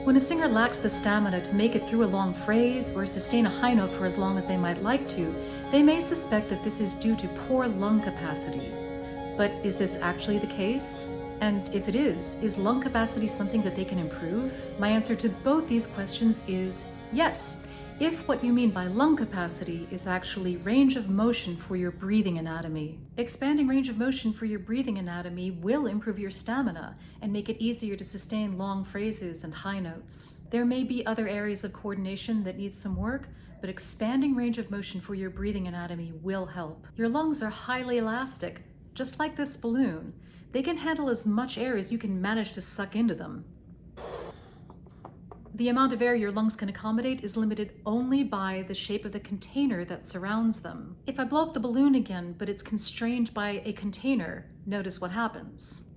When a singer lacks the stamina to make it through a long phrase or sustain a high note for as long as they might like to, they may suspect that this is due to poor lung capacity. But is this actually the case? And if it is lung capacity something that they can improve? My answer to both these questions is yes, if what you mean by lung capacity is actually range of motion for your breathing anatomy. Expanding range of motion for your breathing anatomy will improve your stamina and make it easier to sustain long phrases and high notes. There may be other areas of coordination that need some work, but expanding range of motion for your breathing anatomy will help. Your lungs are highly elastic, just like this balloon. They can handle as much air as you can manage to suck into them. The amount of air your lungs can accommodate is limited only by the shape of the container that surrounds them. If I blow up the balloon again, but it's constrained by a container, notice what happens.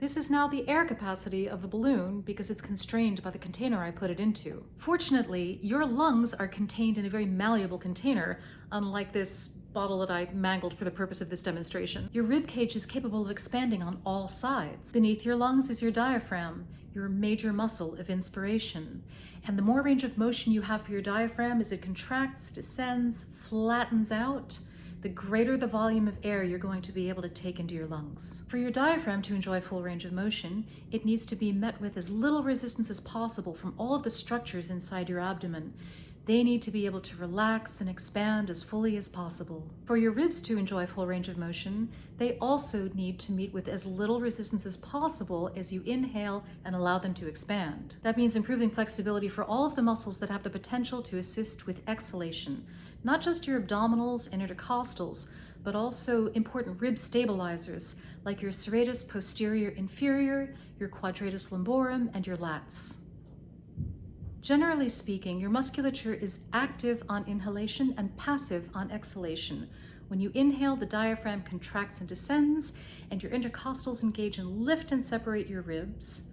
This is now the air capacity of the balloon because it's constrained by the container I put it into. Fortunately, your lungs are contained in a very malleable container, unlike this bottle that I mangled for the purpose of this demonstration. Your ribcage is capable of expanding on all sides. Beneath your lungs is your diaphragm, your major muscle of inspiration. And the more range of motion you have for your diaphragm as it contracts, descends, flattens out, the greater the volume of air you're going to be able to take into your lungs. For your diaphragm to enjoy full range of motion, it needs to be met with as little resistance as possible from all of the structures inside your abdomen. They need to be able to relax and expand as fully as possible. For your ribs to enjoy full range of motion, they also need to meet with as little resistance as possible as you inhale and allow them to expand. That means improving flexibility for all of the muscles that have the potential to assist with exhalation, not just your abdominals and intercostals, but also important rib stabilizers like your serratus posterior inferior, your quadratus lumborum, and your lats. Generally speaking, your musculature is active on inhalation and passive on exhalation. When you inhale, the diaphragm contracts and descends, and your intercostals engage and lift and separate your ribs.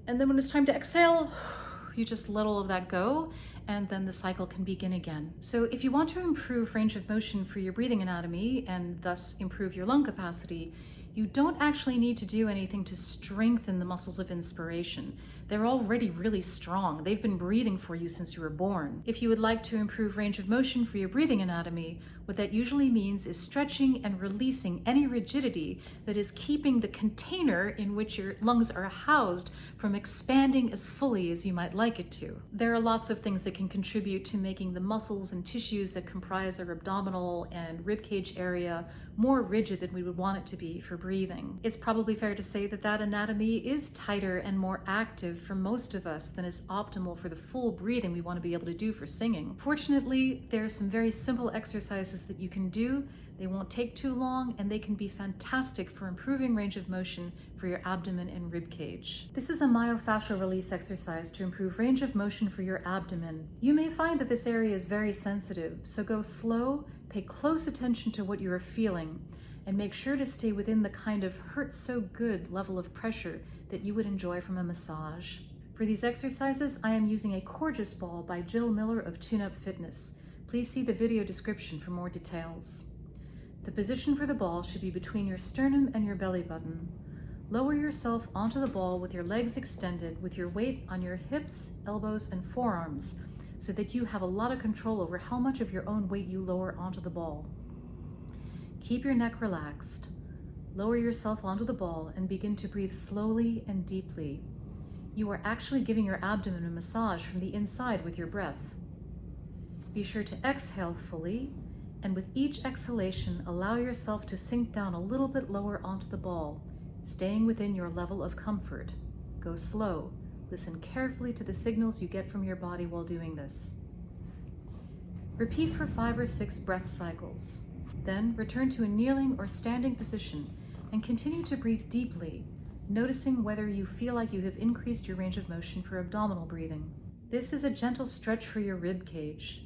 And then when it's time to exhale, you just let all of that go, and then the cycle can begin again. So if you want to improve range of motion for your breathing anatomy and thus improve your lung capacity, you don't actually need to do anything to strengthen the muscles of inspiration. They're already really strong. They've been breathing for you since you were born. If you would like to improve range of motion for your breathing anatomy, what that usually means is stretching and releasing any rigidity that is keeping the container in which your lungs are housed from expanding as fully as you might like it to. There are lots of things that can contribute to making the muscles and tissues that comprise our abdominal and ribcage area more rigid than we would want it to be for breathing. It's probably fair to say that that anatomy is tighter and more active for most of us than is optimal for the full breathing we want to be able to do for singing. Fortunately, there are some very simple exercises that you can do. They won't take too long, and they can be fantastic for improving range of motion for your abdomen and ribcage. This is a myofascial release exercise to improve range of motion for your abdomen. You may find that this area is very sensitive, so go slow, pay close attention to what you are feeling, and make sure to stay within the kind of hurts so good level of pressure that you would enjoy from a massage. For these exercises, I am using a Coregeous ball by Jill Miller of Tune Up Fitness. Please see the video description for more details. The position for the ball should be between your sternum and your belly button. Lower yourself onto the ball with your legs extended, with your weight on your hips, elbows, and forearms, so that you have a lot of control over how much of your own weight you lower onto the ball. Keep your neck relaxed. Lower yourself onto the ball and begin to breathe slowly and deeply. You are actually giving your abdomen a massage from the inside with your breath. Be sure to exhale fully, and with each exhalation, allow yourself to sink down a little bit lower onto the ball, staying within your level of comfort. Go slow. Listen carefully to the signals you get from your body while doing this. Repeat for 5 or 6 breath cycles. Then return to a kneeling or standing position and continue to breathe deeply, noticing whether you feel like you have increased your range of motion for abdominal breathing. This is a gentle stretch for your rib cage.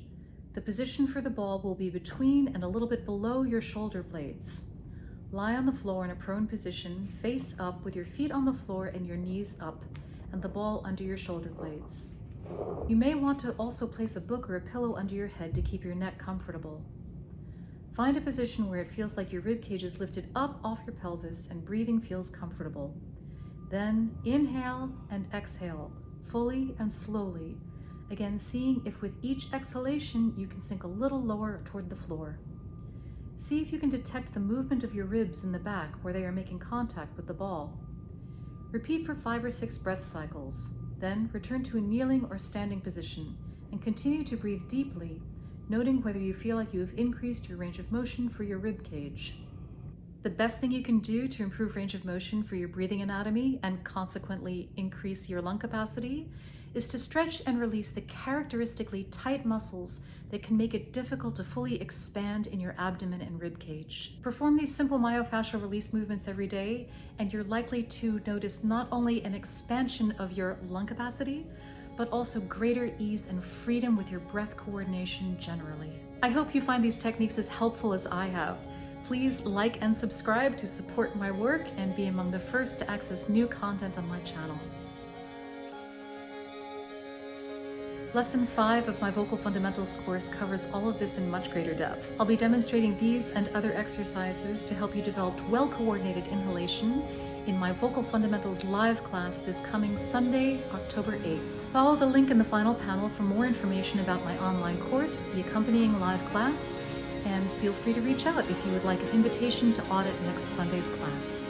The position for the ball will be between and a little bit below your shoulder blades. Lie on the floor in a prone position, face up with your feet on the floor and your knees up, and the ball under your shoulder blades. You may want to also place a book or a pillow under your head to keep your neck comfortable. Find a position where it feels like your rib cage is lifted up off your pelvis and breathing feels comfortable. Then inhale and exhale, fully and slowly. Again, seeing if with each exhalation you can sink a little lower toward the floor. See if you can detect the movement of your ribs in the back where they are making contact with the ball. Repeat for 5 or 6 breath cycles. Then return to a kneeling or standing position and continue to breathe deeply, noting whether you feel like you have increased your range of motion for your rib cage. The best thing you can do to improve range of motion for your breathing anatomy and consequently increase your lung capacity is to stretch and release the characteristically tight muscles that can make it difficult to fully expand in your abdomen and rib cage. Perform these simple myofascial release movements every day, and you're likely to notice not only an expansion of your lung capacity, but also greater ease and freedom with your breath coordination generally. I hope you find these techniques as helpful as I have. Please like and subscribe to support my work and be among the first to access new content on my channel. Lesson 5 of my Vocal Fundamentals course covers all of this in much greater depth. I'll be demonstrating these and other exercises to help you develop well-coordinated inhalation in my Vocal Fundamentals live class this coming Sunday, October 8th. Follow the link in the final panel for more information about my online course, the accompanying live class, and feel free to reach out if you would like an invitation to audit next Sunday's class.